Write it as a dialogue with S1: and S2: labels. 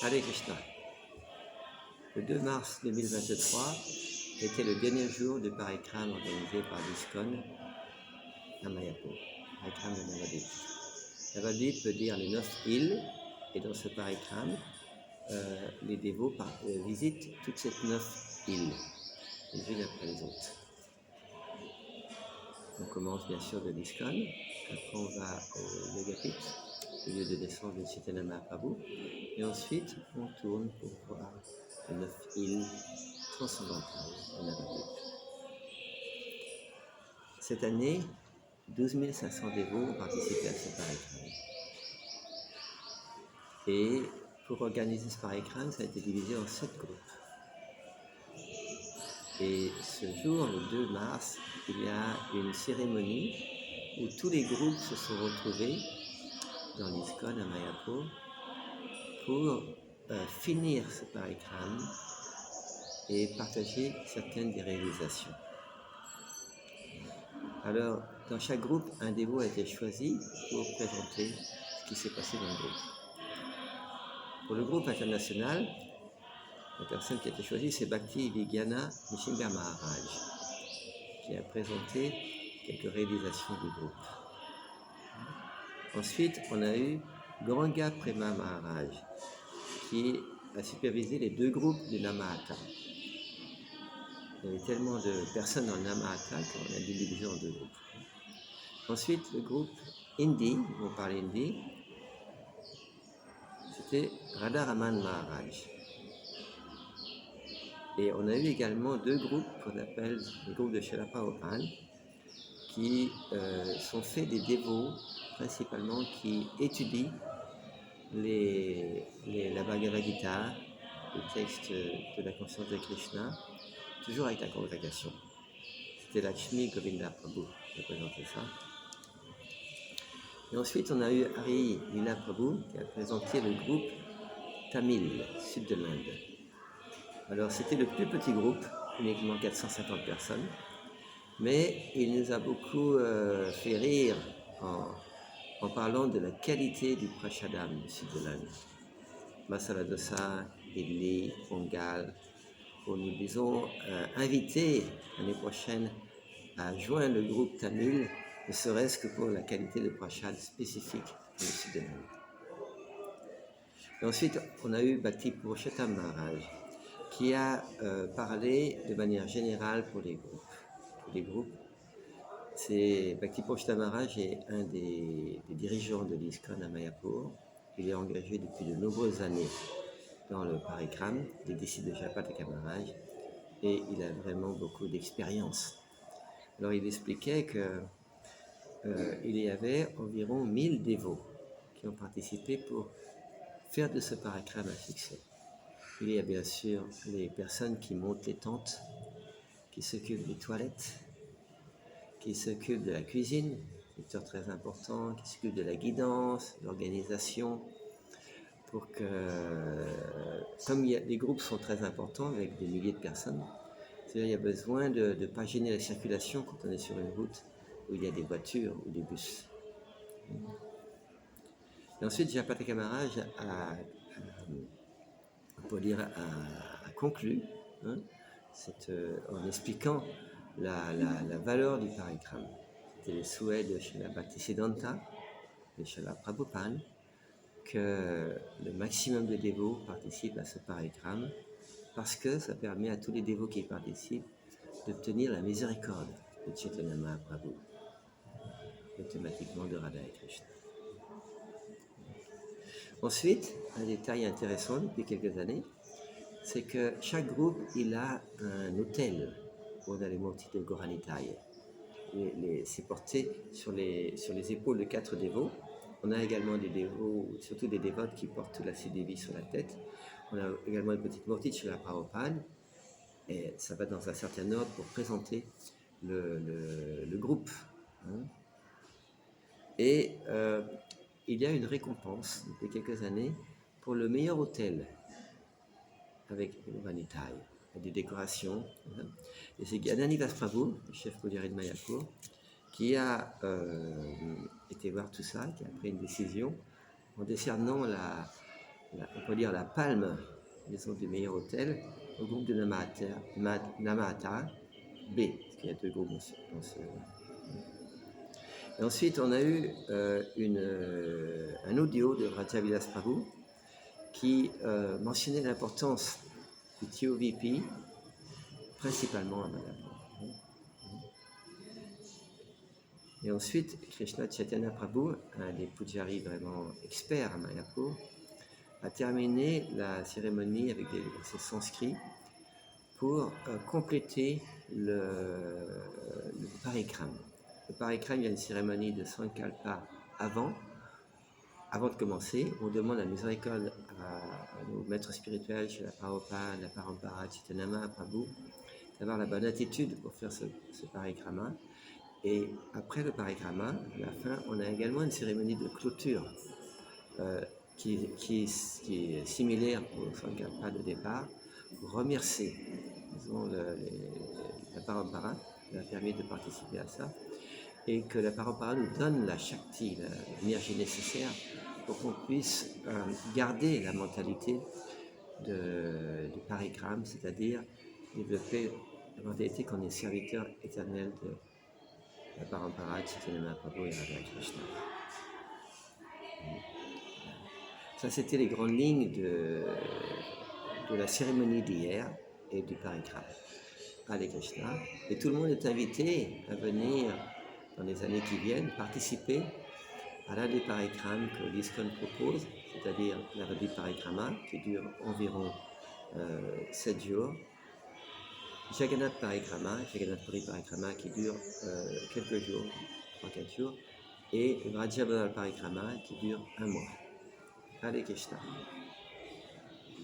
S1: Hare Krishna. Le 2 mars 2023 était le dernier jour du Parikram organisé par l'ISKCON à Mayapur, Parikram de Navadvip. Navadvip veut dire les 9 îles, et dans ce Parikram, les dévots visitent toutes ces 9 îles, les unes après les autres. On commence bien sûr de l'ISKCON, après on va au Yogapith, le lieu de naissance de Chaitanya Mahaprabhu, et ensuite on tourne pour voir les 9 îles transcendantales de Navadvip. Cette année, 12 500 dévots ont participé à ce Parikram. Et pour organiser ce Parikram, ça a été divisé en 7 groupes. Et ce jour, le 2 mars, il y a une cérémonie où tous les groupes se sont retrouvés dans l'ISKCON à Mayapur pour finir ce Parikram et partager certaines des réalisations. Alors, dans chaque groupe, un dévot a été choisi pour présenter ce qui s'est passé dans le groupe. Pour le groupe international, la personne qui a été choisie, c'est Bhakti Vigyana Nrsimha Maharaj, qui a présenté quelques réalisations du groupe. Ensuite, on a eu Gauranga Prema Maharaj, qui a supervisé les 2 groupes du Namahata. Il y avait tellement de personnes dans le Namahata qu'on a divisé en 2 groupes. Ensuite, le groupe Hindi, on parlait Hindi, c'était Radharaman Maharaj. Et on a eu également 2 groupes qu'on appelle les groupes de Srila Prabhupada, qui sont faits des dévots, principalement, qui étudient la Bhagavad Gita, le texte de la conscience de Krishna, toujours avec la congrégation. C'était Lakshmi Govinda Prabhu qui a présenté ça. Et ensuite, on a eu Hari Lila Prabhu qui a présenté le groupe Tamil, sud de l'Inde. Alors, c'était le plus petit groupe, uniquement 450 personnes, mais il nous a beaucoup fait rire en parlant de la qualité du prashadam du sud de l'Inde. Masala dosa, idli, pongal. Nous les avons invités l'année prochaine à joindre le groupe Tamil, ne serait-ce que pour la qualité de prashad spécifique du sud de l'Inde. Et ensuite, on a eu Bhakti Purushottam Maharaj, qui a parlé de manière générale pour les groupes. Bhakti Purushottam Maharaj est un des dirigeants de l'ISKCON à Mayapur. Il est engagé depuis de nombreuses années dans le Parikram, des disciples de Jayapataka Maharaj, et il a vraiment beaucoup d'expérience. Alors il expliquait qu'il y avait environ 1000 dévots qui ont participé pour faire de ce Parikram un succès. Il y a bien sûr les personnes qui montent les tentes, qui s'occupent des toilettes, qui s'occupent de la cuisine, secteur très important, qui s'occupent de la guidance, de l'organisation, pour que, comme les groupes sont très importants avec des milliers de personnes, il y a besoin de ne pas gêner la circulation quand on est sur une route où il y a des voitures ou des bus. Et ensuite, Jayapataka Maharaj a conclu en expliquant la valeur du Parikram. C'était le souhait de Srila Bhaktisiddhanta, de Srila Prabhupada, que le maximum de dévots participent à ce Parikram parce que ça permet à tous les dévots qui y participent d'obtenir la miséricorde de Chaitanya Mahaprabhu, automatiquement de Radha et Krishna. Ensuite, un détail intéressant depuis quelques années, c'est que chaque groupe, il a un hôtel où on a les murtis de Gauranitai. C'est porté sur les épaules de 4 dévots. On a également des dévots, surtout des dévotes qui portent la Siddhi sur la tête. On a également une petite murti de la Prabhupada. Et ça va dans un certain ordre pour présenter le groupe. Et il y a une récompense depuis quelques années pour le meilleur hôtel avec Gauranitai, des décorations. Et c'est Gyananivas Prabhu, le chef Pujari de Mayapur, qui a été voir tout ça, qui a pris une décision en décernant on peut dire la palme, maison du meilleur hôtel, au groupe de Namahata B, parce qu'il y a 2 groupes dans ce. Et ensuite, on a eu un audio de Raja Vilas Prabhu qui mentionnait l'importance du TOVP, principalement à Mayapur. Et ensuite, Krishna Chaitanya Prabhu, un des pujaris vraiment experts à Mayapur, a terminé la cérémonie avec des versets sanskrits pour compléter le parikram. Le parikram, il y a une cérémonie de Sankalpa avant de commencer. On demande la miséricorde à nos maîtres spirituels, chez la Prabhupada, la Parampara, Chaitanama, Prabhu, d'avoir la bonne attitude pour faire ce parikrama. Et après le parikrama, à la fin, on a également une cérémonie de clôture qui est similaire au Sankalpa de départ, pour remercier, disons, la Parampara qui a permis de participer à ça, et que la Parampara nous donne la Shakti, l'énergie nécessaire pour qu'on puisse garder la mentalité de parikram, c'est-à-dire développer la mentalité qu'on est serviteur éternel de la Parampara, Chaitanya Prabhu et Radha Krishna. Ça, c'était les grandes lignes de la cérémonie d'hier et du parikram. Hare Krishna. Et tout le monde est invité à venir, dans les années qui viennent, participer à l'un des parikrams que l'ISKCON propose, c'est-à-dire la Radhi Parikrama, qui dure environ 7 jours, Jagannath Parikrama, Jagannath Puri Parikrama, qui dure quelques jours, 3-4 jours, et Vrajabodha Parikrama, qui dure 1 mois. Hare Krishna.